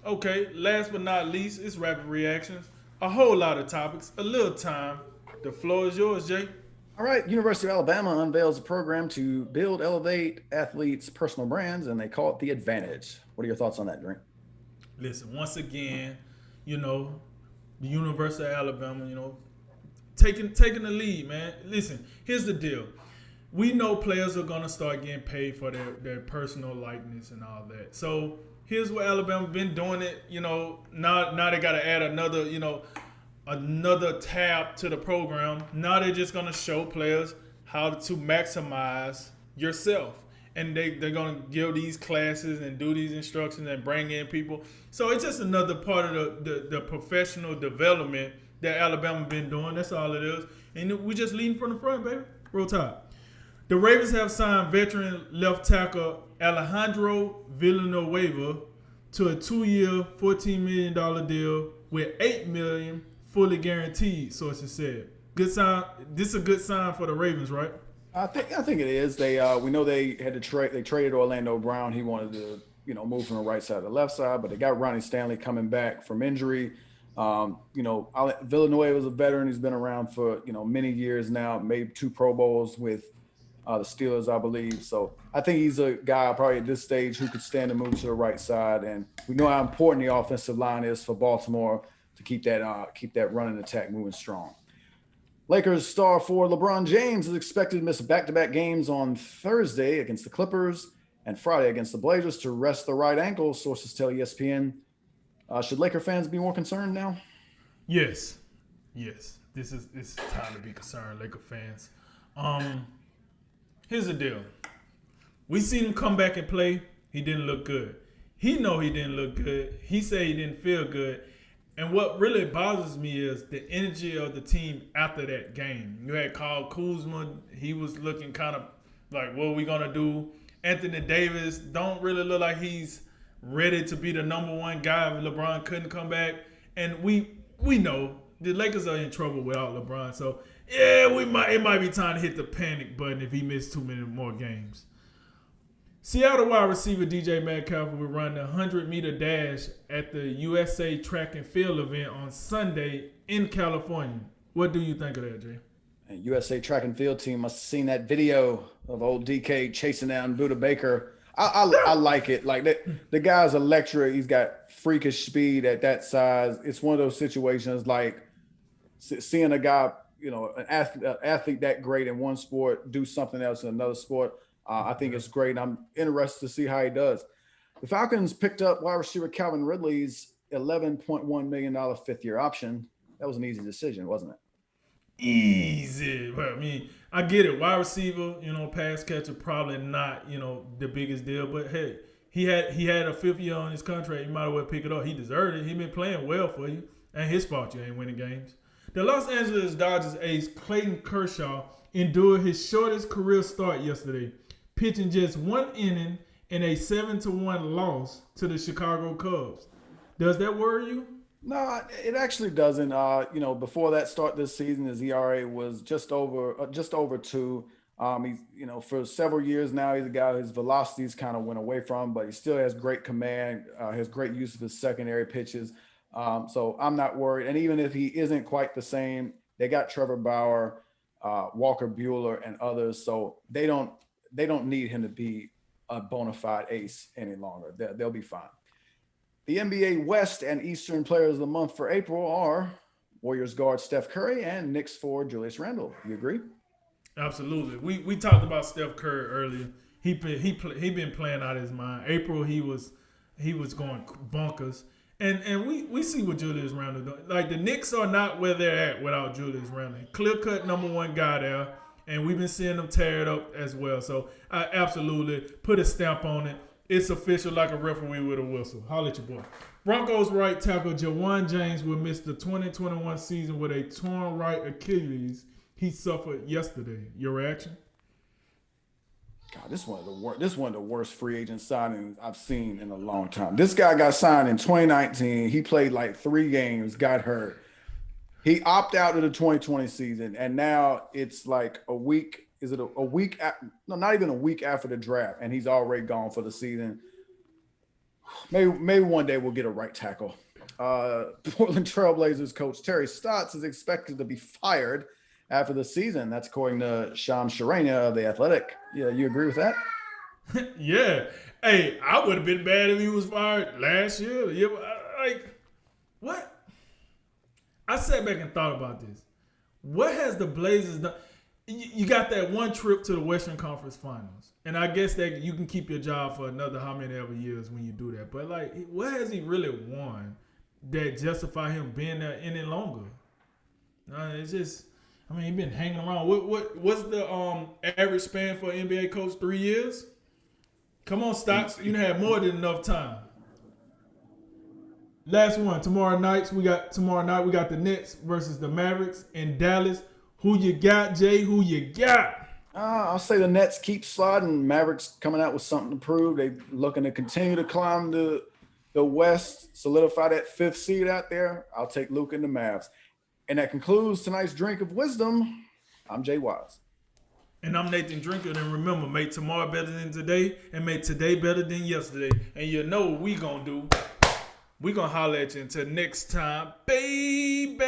Okay, last but not least, it's rapid reactions. A whole lot of topics, a little time. The floor is yours, Jay. All right, University of Alabama unveils a program to build, elevate athletes' personal brands, and they call it the Advantage. What are your thoughts on that, Drink? Listen, once again, you know, the University of Alabama, taking the lead, man. Listen, here's the deal. We know players are gonna start getting paid for their personal likeness and all that. So here's what Alabama been doing it. Now they gotta add another tab to the program. Now they're just gonna show players how to maximize yourself. And they're gonna give these classes and do these instructions and bring in people. So it's just another part of the professional development that Alabama been doing. That's all it is. And we just leading from the front, baby. Roll Tide. The Ravens have signed veteran left tackle Alejandro Villanueva to a 2-year, $14 million deal with $8 million fully guaranteed. Sources said. Good sign. This is a good sign for the Ravens, right? I think it is. They we know they had to trade. They traded Orlando Brown. He wanted to move from the right side to the left side, but they got Ronnie Stanley coming back from injury. Villanueva is a veteran. He's been around for many years now. Made 2 Pro Bowls with the Steelers, I believe. So I think he's a guy probably at this stage who could stand and move to the right side. And we know how important the offensive line is for Baltimore to keep that running attack moving strong. Lakers star forward LeBron James is expected to miss back-to-back games on Thursday against the Clippers and Friday against the Blazers to rest the right ankle, sources tell ESPN. Should Laker fans be more concerned now? Yes. Yes. It's time to be concerned, Laker fans. Here's the deal. We seen him come back and play. He didn't look good. He know he didn't look good. He said he didn't feel good. And what really bothers me is the energy of the team after that game. You had Kyle Kuzma. He was looking kind of like, what are we going to do? Anthony Davis don't really look like he's ready to be the number one guy if LeBron couldn't come back. And we know the Lakers are in trouble without LeBron. So, yeah, it might be time to hit the panic button if he missed too many more games. Seattle wide receiver DJ Metcalf will run the 100-meter dash at the USA Track and Field event on Sunday in California. What do you think of that, Jay? And USA Track and Field team must have seen that video of old DK chasing down Buda Baker. I like it. Like that, the guy's a lecturer. He's got freakish speed at that size. It's one of those situations like seeing a guy, an athlete that great in one sport do something else in another sport. I think it's great. I'm interested to see how he does. The Falcons picked up wide receiver Calvin Ridley's $11.1 million fifth-year option. That was an easy decision, wasn't it? Easy. Well, I mean, I get it. Wide receiver, pass catcher, probably not, the biggest deal. But hey, he had a 5th year on his contract. You might as well pick it up. He deserved it. He been playing well for you. Ain't his fault you ain't winning games. The Los Angeles Dodgers ace Clayton Kershaw endured his shortest career start yesterday, pitching just 1 inning in a 7-1 loss to the Chicago Cubs. Does that worry you? No, it actually doesn't. Before that start this season, his ERA was just over 2. He's, for several years now, he's a guy whose velocities kind of went away from, but he still has great command, has great use of his secondary pitches. So I'm not worried. And even if he isn't quite the same, they got Trevor Bauer, Walker Buehler, and others. So they don't need him to be a bona fide ace any longer. They'll be fine. The NBA West and Eastern Players of the Month for April are Warriors guard Steph Curry and Knicks forward Julius Randle. You agree? Absolutely. We talked about Steph Curry earlier. He been playing out of his mind. April he was going bonkers. And we see what Julius Randle doing. Like the Knicks are not where they're at without Julius Randle. Clear cut number 1 guy there. And we've been seeing them tear it up as well. So I absolutely put a stamp on it. It's official like a referee with a whistle. Holla at your boy. Broncos right tackle Jawan James will miss the 2021 season with a torn right Achilles he suffered yesterday. Your reaction? God, this is one of the worst free agent signings I've seen in a long time. This guy got signed in 2019. He played like 3 games, got hurt. He opted out of the 2020 season, and now it's like a week. Is it a week? No, not even a week after the draft, and he's already gone for the season. Maybe one day we'll get a right tackle. Portland Trailblazers coach Terry Stotts is expected to be fired after the season. That's according to Sham Charania of The Athletic. Yeah, you agree with that? Yeah. Hey, I would have been mad if he was fired last year. Yeah, like, what? I sat back and thought about this. What has the Blazers done? You got that one trip to the Western Conference Finals, and I guess that you can keep your job for another how many ever years when you do that. But like, what has he really won that justify him being there any longer? It's just, I mean, he's been hanging around. What's the average span for an NBA coach? 3 years? Come on, Stotts. You had more than enough time. Last one. Tomorrow night we got the Nets versus the Mavericks in Dallas. Who you got, Jay? Who you got? I'll say the Nets keep sliding. Mavericks coming out with something to prove. They looking to continue to climb the West, solidify that 5th seed out there. I'll take Luka and the Mavs. And that concludes tonight's Drink of Wisdom. I'm Jay Wise. And I'm Nathan Drinker. And remember, make tomorrow better than today and make today better than yesterday. And you know what we gonna do. We gonna holler at you until next time, baby.